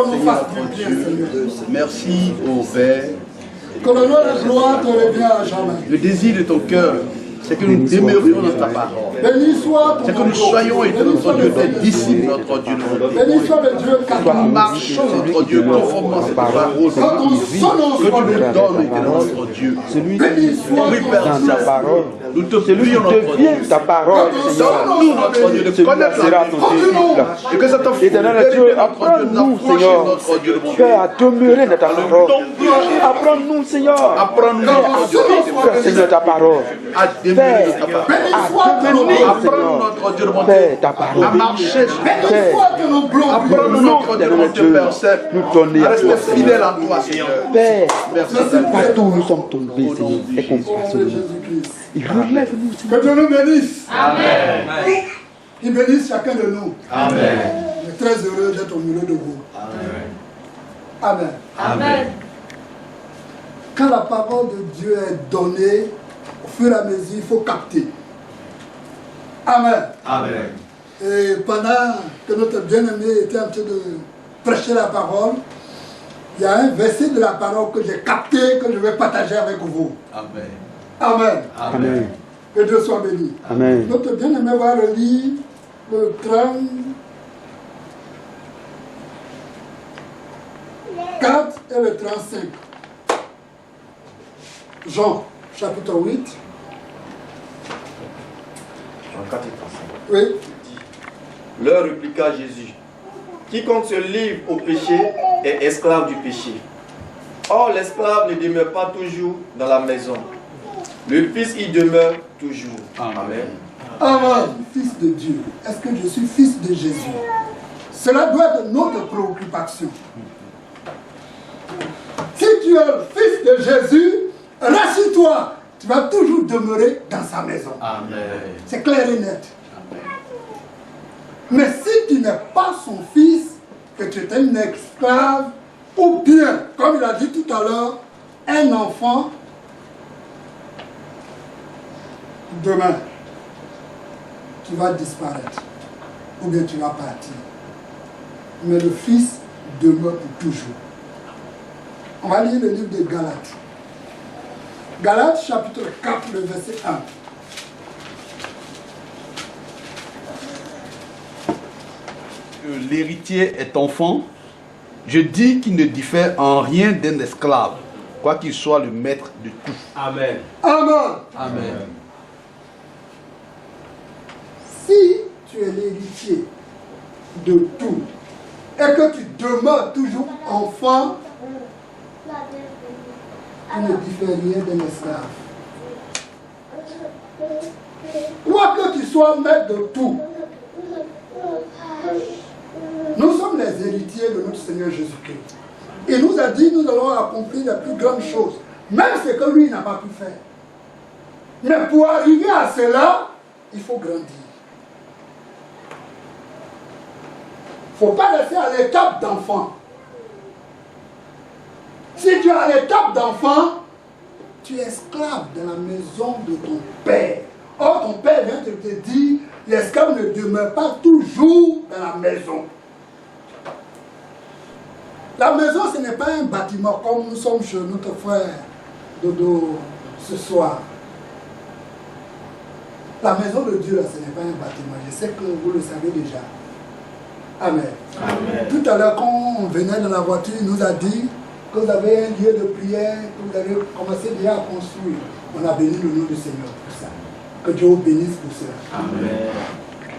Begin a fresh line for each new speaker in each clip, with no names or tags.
nous fasse du bien, Seigneur.
Merci au Père.
Que l'honneur et la gloire te revient à jamais.
Le désir de ton cœur, c'est que nous demeurions dans ta parole.
Béni soit
C'est
ton
que nous soyons, et notre Dieu, des disciples, notre Dieu.
Béni soit le Dieu
Que nous marchons, notre Dieu, conformément à cette parole. Que tu nous donnes, notre Dieu.
Celui
Béni
qui
soit
vit dans ta parole,
Nous te
celui qui
prions, notre Dieu.
devient ta parole, Seigneur.
Donne-nous, notre Dieu, de
Celui-là
connaître
sera
la
ton
vérité.
disciple.
Et que cette
Éternel Dieu, apprends-nous, Seigneur, Père, à demeurer dans ta parole. Apprends-nous, Seigneur,
Apprends-nous, notre Dieu,
Seigneur, ta parole.
à demeurer dans ta parole.
Béni soit ton nom.
Apprends-nous, notre Dieu, mon Dieu,
Père, ta parole.
à marcher sur
Béni
Père.
soit ton nom.
Apprends-nous, notre Dieu, mon Dieu, Père Saint,
nous donner
à
à toi,
rester fidèle à toi, Seigneur.
Père,
Merci,
partout où nous sommes tombés, Seigneur, et qu'on passe de nous.
Jésus-Christ.
Il relève-nous, Seigneur.
Que Dieu nous bénisse. Amen. Il bénisse chacun de nous.
Amen.
Je suis très heureux d'être au milieu de vous. Amen.
Amen.
Quand la parole de Dieu est donnée, au fur et à mesure, il faut capter. Amen.
Amen.
Et pendant que notre bien-aimé était en train de prêcher la parole, il y a un verset de la parole que j'ai capté, que je vais partager avec vous.
Amen.
Amen.
Amen.
Que Dieu soit béni.
Amen.
Notre bien-aimé va le lire le 34 et le 35. Jean, chapitre 8.
Jean 4 et 35.
Oui.
Leur répliqua Jésus. Quiconque se livre au péché est esclave du péché. Or, l'esclave ne demeure pas toujours dans la maison. Le Fils y demeure toujours. Amen.
Amen. Fils de Dieu. Est-ce que je suis fils de Jésus? Cela doit être notre préoccupation. Si tu es le fils de Jésus, rassure-toi. Tu vas toujours demeurer dans sa maison.
Amen.
C'est clair et net. Mais si tu n'es pas son fils, que tu es un esclave, ou bien, comme il a dit tout à l'heure, un enfant, demain, tu vas disparaître, ou bien tu vas partir. Mais le fils demeure pour toujours. On va lire le livre de Galates. Galates chapitre 4, le verset 1.
L'héritier est enfant, je dis qu'il ne diffère en rien d'un esclave, quoi qu'il soit le maître de tout.
Amen.
Amen.
Amen.
Si tu es l'héritier de tout et que tu demeures toujours enfant, tu ne diffères rien d'un esclave. Quoi que tu sois maître de tout, nous sommes les héritiers de notre Seigneur Jésus-Christ. Il nous a dit, nous allons accomplir les plus grandes choses, même ce que lui n'a pas pu faire. Mais pour arriver à cela, il faut grandir. Il ne faut pas rester à l'étape d'enfant. Si tu es à l'étape d'enfant, tu es esclave de la maison de ton père. Or, ton père vient de te dire, l'esclave ne demeure pas toujours dans la maison. La maison, ce n'est pas un bâtiment comme nous sommes chez notre frère Dodo ce soir. La maison de Dieu, là, ce n'est pas un bâtiment. Je sais que vous le savez déjà. Amen. Amen. Tout à l'heure, quand on venait dans la voiture, il nous a dit que vous avez un lieu de prière, que vous avez commencé déjà à construire. On a béni le nom du Seigneur pour ça. Que Dieu vous bénisse pour cela. Amen.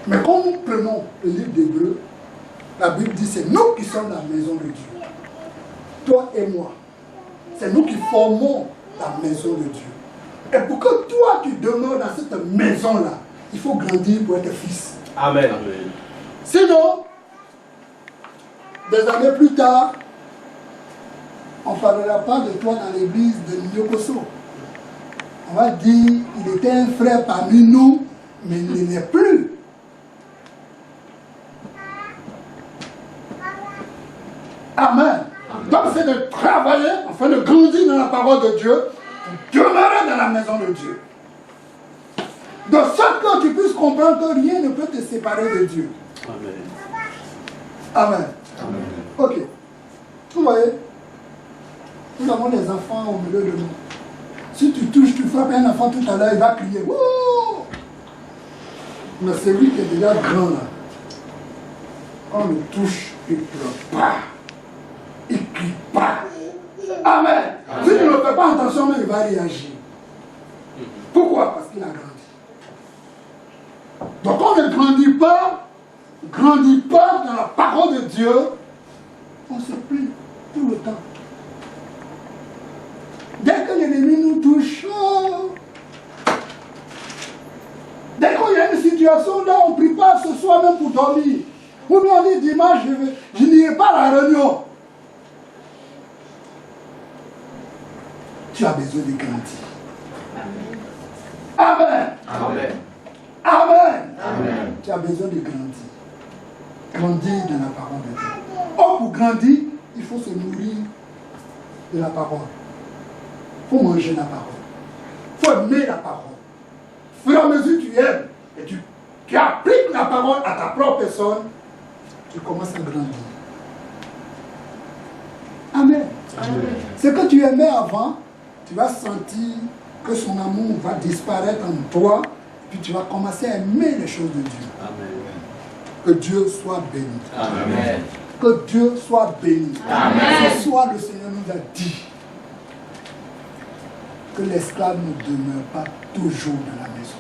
Mais quand nous prenons le livre d'Hébreux, la Bible dit c'est nous qui sommes la maison de Dieu. Toi et moi. C'est nous qui formons la maison de Dieu. Et pour que toi tu demeures dans cette maison-là, il faut grandir pour être fils.
Amen.
Sinon, des années plus tard, on ne parlera pas de toi dans l'église de Nyokoso. On va dire, il était un frère parmi nous, mais il n'est plus. Amen. Donc c'est de travailler, enfin de grandir dans la parole de Dieu, pour demeurer dans la maison de Dieu. De sorte que tu puisses comprendre que rien ne peut te séparer de Dieu.
Amen.
Amen.
Amen.
Ok. voyez, nous avons des enfants au milieu de nous. Si tu touches, tu frappes un enfant tout à l'heure, il va crier. Wouh! Mais celui qui est déjà grand là, quand on le touche, il ne pleure pas. Il ne crie pas. Amen. Si tu ne fais pas attention, mais il va réagir. Pourquoi? Parce qu'il a grandi. Donc on ne grandit pas dans la parole de Dieu, on se plaint tout le temps. Dès que l'ennemi nous touche, dès qu'il y a une situation là, on ne prie pas ce soir même pour dormir. Ou bien on dit dimanche, je n'irai pas à la réunion. Tu as besoin de grandir. Amen.
Amen.
Amen.
Amen.
Tu as besoin de grandir. Grandir dans la parole de Dieu. Or, pour grandir, il faut se nourrir de la parole. Il faut manger la parole. Il faut aimer la parole. Au fur et à mesure que tu aimes et tu appliques la parole à ta propre personne, tu commences à grandir. Amen. Amen. Ce que tu aimais avant, tu vas sentir que son amour va disparaître en toi, puis tu vas commencer à aimer les choses de Dieu.
Amen.
Que Dieu soit béni.
Amen.
Que Dieu soit béni.
Amen.
Ce soir, le Seigneur nous a dit que l'esclave ne demeure pas toujours dans la maison.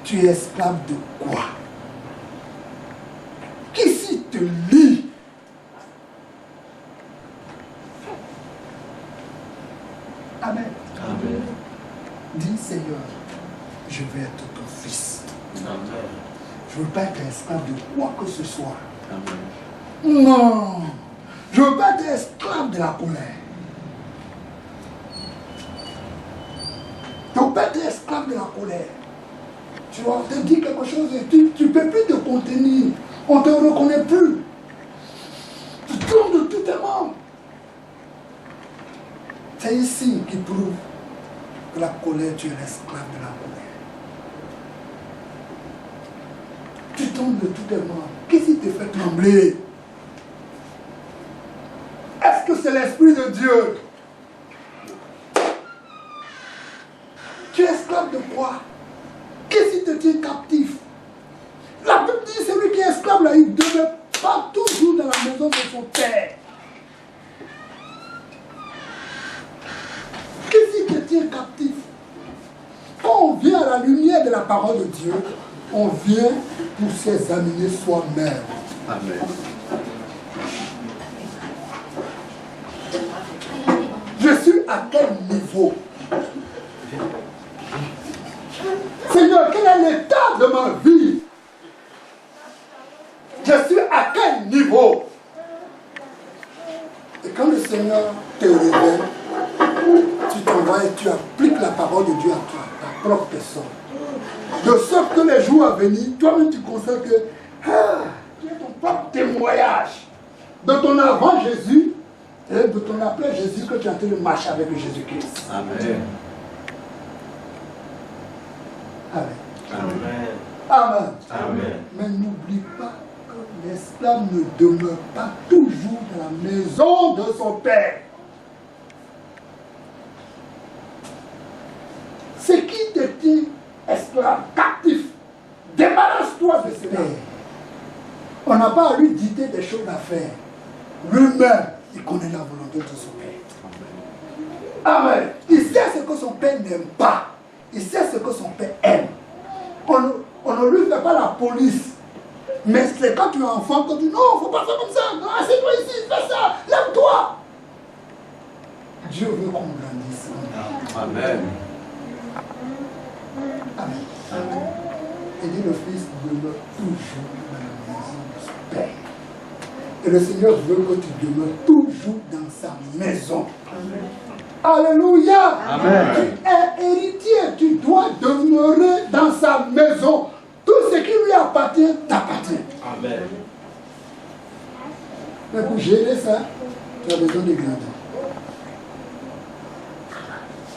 Tu es esclave de quoi? Qui s'y te lie? Amen.
Amen.
Dis Seigneur, je vais être ton fils.
Amen.
Je ne veux pas être esclave de quoi que ce soit.
Amen.
Non, je ne veux pas être esclave de la colère. Je ne veux pas être esclave de la colère. Tu vois, on te dit quelque chose et tu ne peux plus te contenir. On ne te reconnaît plus. Tu tournes de tous tes membres. C'est un signe qui prouve que la colère, tu es l'esclave de la colère. Tu tombes de tous tes membres. Qu'est-ce qui te fait trembler? Est-ce que c'est l'Esprit de Dieu? Tu es esclave de quoi? Qu'est-ce qui te tient captif? La Bible dit celui qui est esclave là, il ne demeure pas toujours dans la maison de son père. Qu'est-ce qui te tient captif? Quand on vient à la lumière de la parole de Dieu, on vient pour s'examiner soi-même.
Amen.
Je suis à quel niveau? Seigneur, quel est l'état de ma vie? Je suis à quel niveau? Et quand le Seigneur te révèle, tu t'envoies et tu appliques la parole de Dieu à toi, ta propre personne. De sorte que les jours à venir, toi-même tu constates que tu es ton propre témoignage de ton avant Jésus et de ton après Jésus, que tu es en train de marcher avec Jésus-Christ.
Amen.
Amen.
Amen.
Amen.
Amen.
Mais n'oublie pas que l'esclave ne demeure pas toujours dans la maison de son père. Ce qui te tient esclave, captif, débarrasse-toi de cela. On n'a pas à lui dicter des choses à faire. Lui-même, il connaît la volonté de son père. Amen. Il sait ce que son père n'aime pas. Il sait ce que son père aime. On ne lui fait pas la police. Mais c'est quand tu es enfant, quand tu dis non, il ne faut pas faire comme ça. Non, assieds-toi ici, fais ça, lève-toi. Dieu veut qu'on grandisse.
Amen.
Amen. Amen. Et dit le Fils demeure toujours dans la maison de son Père. Et le Seigneur veut que tu demeures toujours dans sa maison. Amen. Alléluia.
Amen.
Tu es héritier, tu dois demeurer dans sa maison. Tout ce qui lui appartient t'appartient.
Amen.
Mais pour gérer ça, tu as besoin de grandir.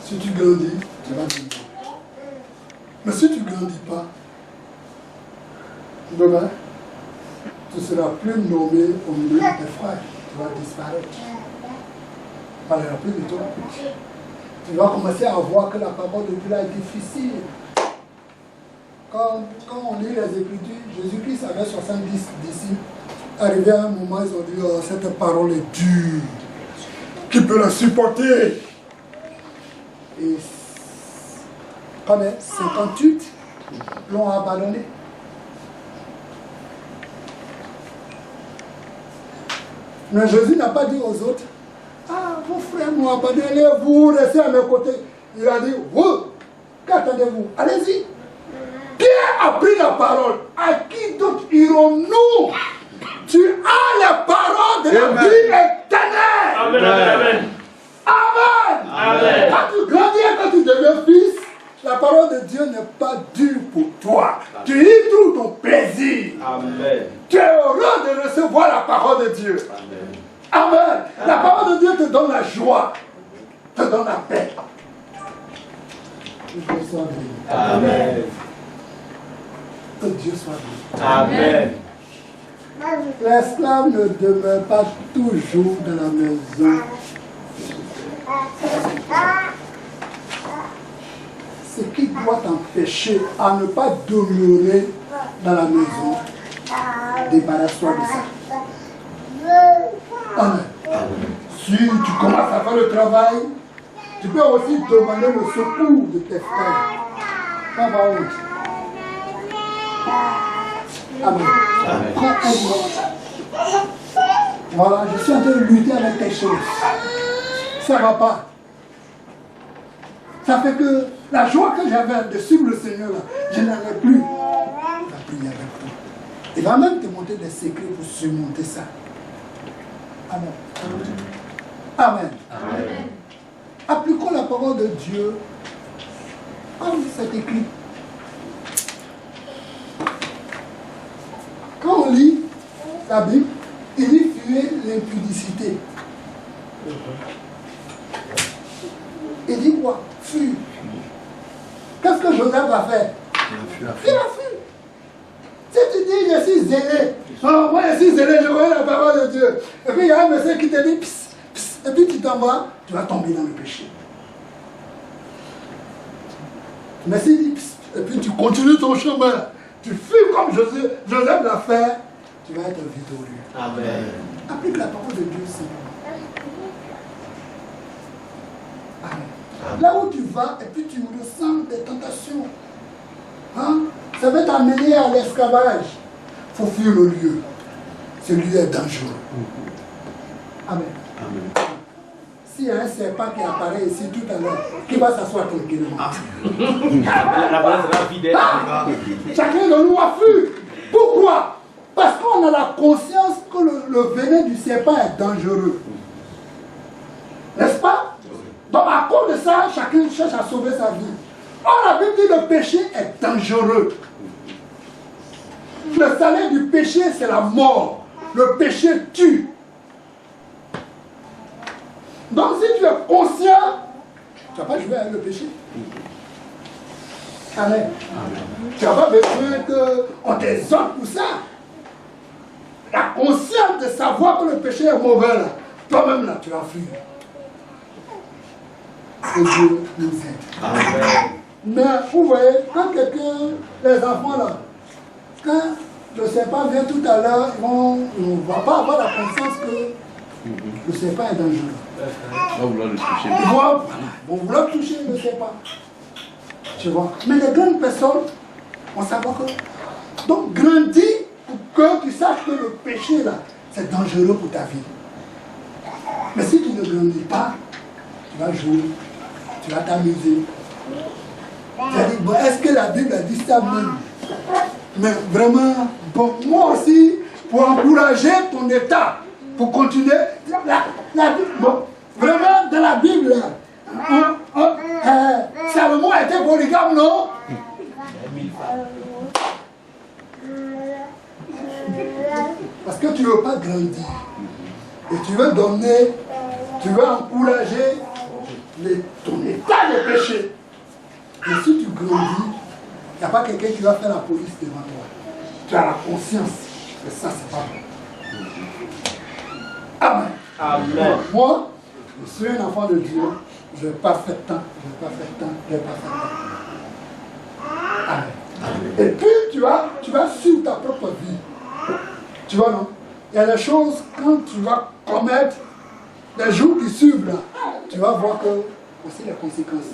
Si tu grandis, tu vas grandir. Mais si tu ne grandis pas, demain, tu ne seras plus nommé au milieu de tes frères. Tu tu vas disparaître. Tu ne parleras plus de toi. Tu vas commencer à voir que la parole de Dieu est difficile. Quand on lit les Écritures, Jésus-Christ avait 70 disciples. Arrivé à un moment, ils ont dit, oh, cette parole est dure. Qui peut la supporter? Et quand même, 58 l'ont abandonné. Mais Jésus n'a pas dit aux autres, ah, vos frères m'ont abandonné, vous restez à mes côtés. Il a dit, vous, qu'attendez-vous? Allez-y. Pierre a pris la parole. À qui d'autre irons-nous? Tu as la parole de la vie éternelle.
Amen. Amen.
Amen.
Amen.
Quand tu grandis et quand tu deviens fils, la parole de Dieu n'est pas dure pour toi. Amen. Tu y trouves ton plaisir.
Amen.
Tu es heureux de recevoir la parole de Dieu.
Amen.
Amen. La parole de Dieu te donne la joie, te donne la paix. Que Dieu soit béni.
Amen.
Que Dieu soit béni.
Amen.
L'esclave ne demeure pas toujours dans la maison. Ce qui doit t'empêcher à ne pas demeurer dans la maison, débarrasse-toi de ça. Amen. Si tu commences à faire le travail, tu peux aussi demander le secours de tes frères. Pas avoir honte. Amen. Voilà, je suis en train de lutter avec quelque chose. Ça ne va pas. Ça fait que la joie que j'avais de suivre le Seigneur, là, je n'en ai plus. La prière avec toi. Il va même te montrer des secrets pour surmonter ça. Amen. Amen. Amen. Appliquons la parole de Dieu comme c'est écrit. Quand on lit la Bible, il dit fuyez l'impudicité. Il dit quoi? Fuis. Qu'est-ce que Joseph va faire? Il a fui. Si tu dis je suis zélé, oh, moi je suis zélé, je vois la parole de Dieu. Et puis il y a un monsieur qui te dit pss, pss, et puis tu t'en vas, tu vas tomber dans le péché. Mais s'il dit pss, et puis tu continues ton chemin, tu fuis comme Joseph l'a fait, tu vas être victorieux.
Amen.
Applique la parole de Dieu, Seigneur. Amen. Là où tu vas, et puis tu ressens des tentations, hein? Ça va t'amener à l'esclavage. Il faut fuir le lieu. Ce lieu est dangereux. Amen. Amen. S'il y a un serpent qui apparaît ici tout à l'heure, qui va s'asseoir tranquillement. Chacun de nous a fui. Pourquoi? Parce qu'on a la conscience que le venin du serpent est dangereux. N'est-ce pas? Donc à cause de ça, chacun cherche à sauver sa vie. Or la Bible dit que le péché est dangereux. Le salaire du péché, c'est la mort. Le péché tue. Donc si tu es conscient, tu n'as pas joué avec le péché. Amen. Tu n'as pas besoin qu'on t'exhorte pour ça. La conscience de savoir que le péché est mauvais, là, toi-même là, tu vas fuir. Et Dieu nous aide. Amen. Mais vous voyez, quand quelqu'un, les enfants là, quand le serpent vient tout à l'heure, ils ne vont pas avoir la conscience que le serpent est dangereux.
Ils vont vouloir le toucher.
Ils vont vouloir toucher le serpent. Tu vois. Mais les grandes personnes, on sait pas que. Donc grandis pour que tu saches que le péché là, c'est dangereux pour ta vie. Mais si tu ne grandis pas, tu vas jouer, tu vas t'amuser. Tu vas dire, bon, est-ce que la Bible a dit ça même? Mais vraiment, bon, moi aussi, pour encourager ton état, pour continuer, la Bible, bon, vraiment, dans la Bible, Salomon était polygame, non? Parce que tu ne veux pas grandir. Et tu veux donner, tu veux encourager ton état de péché. Mais si tu grandis, il n'y a pas quelqu'un qui va faire la police devant toi. Tu as la conscience que ça, c'est pas bon. Amen.
Amen.
Moi, je suis un enfant de Dieu. Je ne vais pas faire tant. Amen. Et puis, tu vas suivre ta propre vie. Tu vois, non? Il y a des choses, quand tu vas commettre, les jours qui suivent, là, tu vas voir que aussi les conséquences.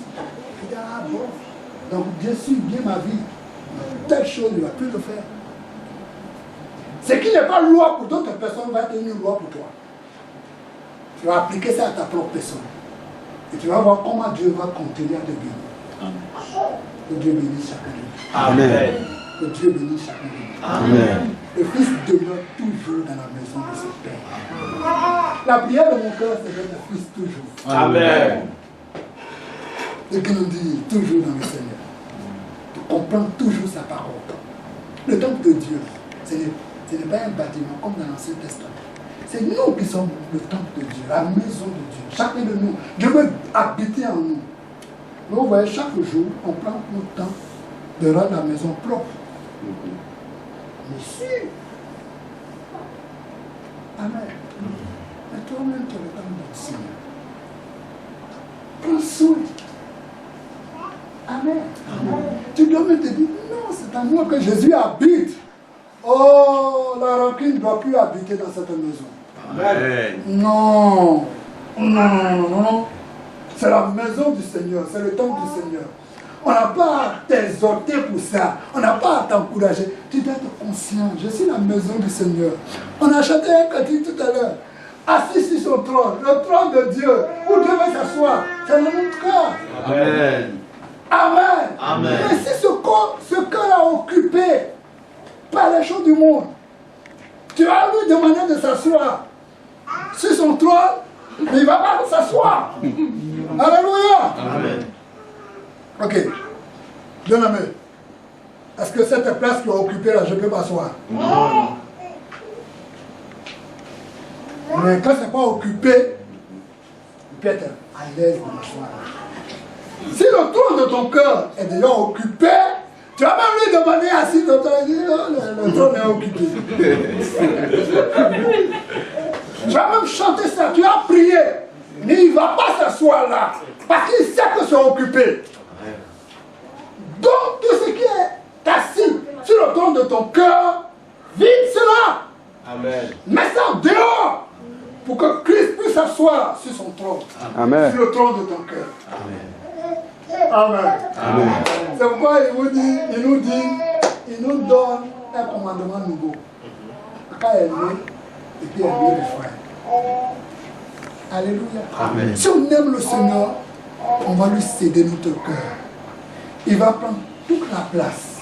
Tu dis, ah bon, donc Dieu suit bien ma vie. Telle chose, il ne va plus le faire. Ce qui n'est pas loi pour d'autres personnes va être une loi pour toi. Tu vas appliquer ça à ta propre personne. Et tu vas voir comment Dieu va continuer à te bénir. Que Dieu bénisse chacun de nous.
Amen.
Que Dieu bénisse chacun de nous.
Amen.
Le Fils demeure toujours dans la maison de son Père. La prière de mon cœur, c'est d'être le Fils toujours.
Amen.
De grandir toujours dans le Seigneur. De comprendre toujours sa parole. Le temple de Dieu, ce n'est pas un bâtiment comme dans l'Ancien Testament. C'est nous qui sommes le temple de Dieu, la maison de Dieu. Chacun de nous. Dieu veut habiter en nous. Mais vous voyez, chaque jour, on prend notre temps de rendre la maison propre. Mais si. Amen. Mais toi-même, tu es le temple du Seigneur. Prends soin. Amen. Tu dois même te dire, non, c'est en moi que Jésus habite. Oh, la rancune ne doit plus habiter dans cette maison.
Amen.
Non. Non. C'est la maison du Seigneur, c'est le temple du Seigneur. On n'a pas à t'exhorter pour ça. On n'a pas à t'encourager. Tu dois être conscient. Je suis la maison du Seigneur. On a chanté un cantique tout à l'heure. Assis sur son trône, le trône de Dieu, où Dieu va s'asseoir. C'est notre cœur.
Amen.
Amen.
Amen.
Mais si ce cœur est occupé par les choses du monde, tu vas lui demander de s'asseoir sur son trône, mais il ne va pas s'asseoir. Alléluia.
Amen.
Ok. Bien-aimé, est-ce que cette place qui est occupée là, je peux m'asseoir?
Non.
Mais quand ce n'est pas occupé, tu peux être à l'aise de m'asseoir. Si le trône de ton cœur est déjà occupé, tu vas même lui demander assis de ton le trône est occupé. Tu vas même chanter ça, tu vas prier. Mais il ne va pas s'asseoir là, parce qu'il sait que c'est occupé. Donc tout ce qui est assis sur le trône de ton cœur, vide cela.
Amen.
Mets ça dehors pour que Christ puisse s'asseoir sur son trône.
Amen.
Sur le trône de ton cœur.
Amen.
Amen.
Amen.
C'est pourquoi il nous donne un commandement nouveau. Quand elle est née, et puis elle est le frère. Alléluia.
Amen.
Si on aime le Seigneur, on va lui céder notre cœur. Il va prendre toute la place.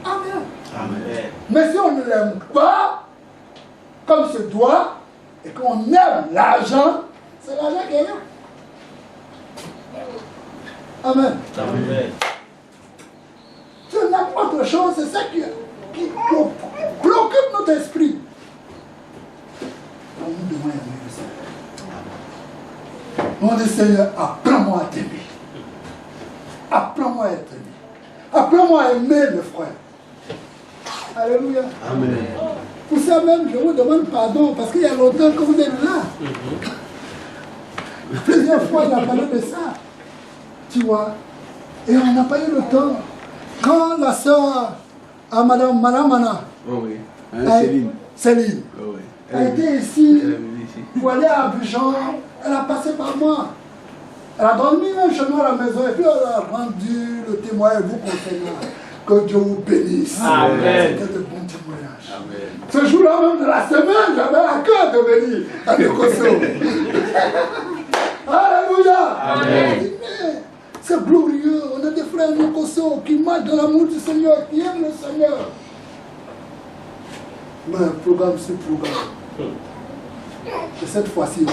Amen.
Amen.
Mais si on ne l'aime pas, comme se doit, et qu'on aime l'argent, c'est l'argent qui est là. Amen.
Amen.
Si on aime autre chose, c'est ça qui préoccupe notre esprit. On nous demande d'aimer le Seigneur. On dit, Seigneur, apprends-moi à t'aimer. Apprends-moi à être aimé. Apprends-moi à aimer le frère. Alléluia.
Amen.
Pour ça même, je vous demande pardon, parce qu'il y a longtemps que vous êtes là. Plusieurs fois, il a parlé de ça. Tu vois. Et on n'a pas eu le temps. Quand la sœur à Madame Mana,
Oh oui.
Céline,
Oh oui.
a été ici
Elle est venue ici.
pour aller à Abidjan, elle a passé par moi. Elle a dormi même chez nous à la maison et puis elle a rendu le témoignage vous concernant. Que Dieu vous bénisse.
Amen.
C'était de bons témoignages.
Amen.
Ce jour-là même de la semaine, j'avais à cœur de venir à Nekoso. Alléluia.
Amen.
Mais c'est glorieux. On a des frères Nekoso qui marchent dans l'amour du Seigneur, qui aiment le Seigneur. Mais programme sur programme. Et cette fois-ci,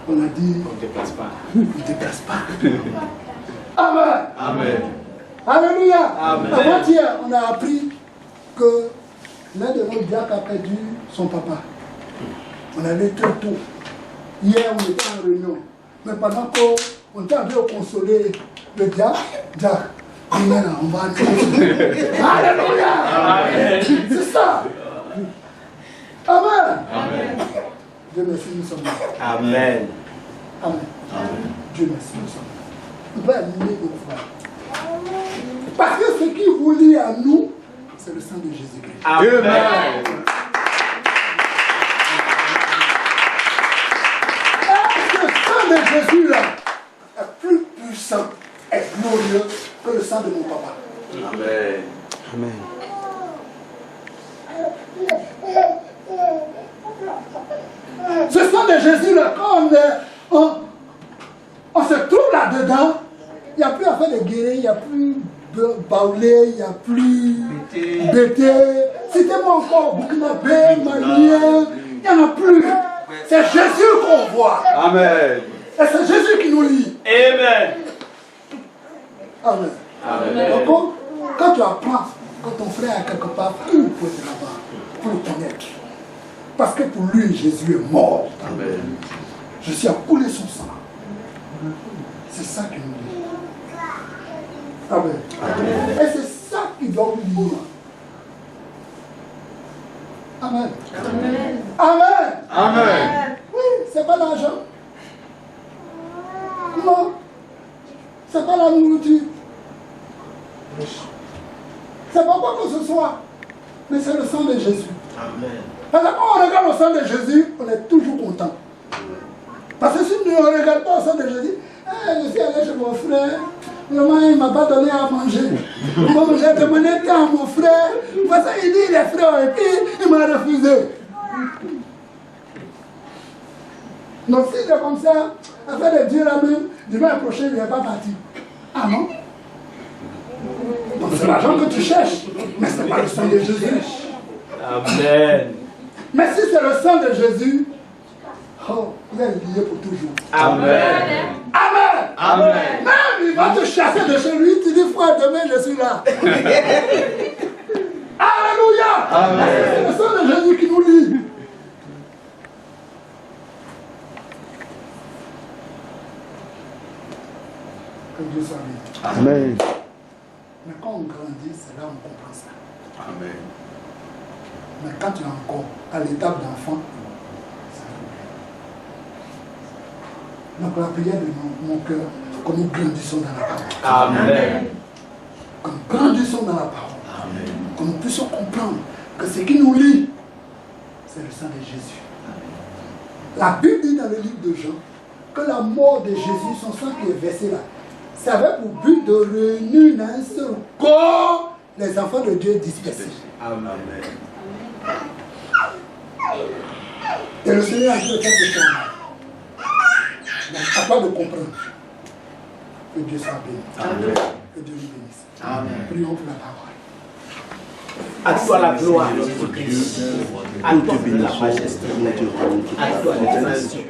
on a dit,
On ne déplace pas.
ne déplace pas. Amen.
Amen.
Alléluia.
Amen.
Avant-hier, on a appris que l'un de nos diacres a perdu son papa. On allait très tôt. Hier, on était en réunion. Mais pendant qu'on était en train de consoler le diacre, on va Alléluia.
Amen.
C'est ça. Amen.
Amen.
Dieu merci, nous sommes là.
Amen.
Amen. Dieu merci, nous sommes là. On peut animer nos frères. Parce que ce qui vous lie à nous, c'est le sang de Jésus-Christ.
Amen.
Ce sang de Jésus-là est plus puissant et glorieux que le sang de mon papa.
Amen.
Amen.
Ce sang de Jésus-là, quand on se trouve là-dedans, il n'y a plus à faire de guérir, il n'y a plus de baoulé, il n'y a plus d'été. Citez-moi encore Burkinabé, Malien, il n'y en a plus. C'est Jésus qu'on voit.
Amen.
Et c'est Jésus qui nous lie.
Amen.
Amen.
Amen.
Donc, quand tu apprends, quand ton frère est quelque part, il faut être là-bas pour le connaître. Parce que pour lui, Jésus est mort.
Amen.
Je suis à couler son sang. C'est ça qui nous lie. Amen. Et c'est ça qui doit nous lier. Amen. Amen.
Amen.
Oui, c'est pas l'argent. Non. C'est pas la nourriture. C'est pas quoi que ce soit. Mais c'est le sang de Jésus.
Amen.
Parce que quand on regarde le sang de Jésus, on est toujours content. Parce que si nous ne regardons pas le sang de Jésus, je suis allé chez mon frère, vraiment il ne m'a pas donné à manger. Bon, j'ai demandé à mon frère, voilà, il dit les frères, et puis il m'a refusé. Donc si c'est comme ça, afin de Dieu là-même, dimanche prochain, il n'est pas parti. Ah non? Donc c'est l'argent que tu cherches, mais ce n'est pas le sang de Jésus.
Amen.
Mais si c'est le sang de Jésus, oh, vous êtes liés pour toujours.
Amen.
Amen.
Amen.
Même il va te chasser de chez lui, tu dis frère, demain je suis là. Alléluia.
Amen.
C'est le sang de Jésus qui nous lie. Que Dieu soit béni.
Amen.
Mais quand on grandit, c'est là où on comprend ça.
Amen.
Mais quand tu es encore à l'étape d'enfant, ça fait bien. Donc la prière de mon cœur, que nous grandissons dans la parole.
Amen.
Que nous grandissons dans la parole.
Amen.
Que nous puissions comprendre que ce qui nous lie, c'est le sang de Jésus. La Bible dit dans le livre de Jean que la mort de Jésus, son sang qui est versé là, ça avait pour but de réunir dans un seul corps les enfants de Dieu dispersés.
Amen.
Et le Seigneur a dit le quelque chose. Donc, à toi de comprendre. Que Dieu soit béni.
Amen.
Que Dieu nous bénisse.
Amen.
Prions pour la parole.
À toi la gloire, notre Dieu. À toi la majesté. À toi l'exaltation.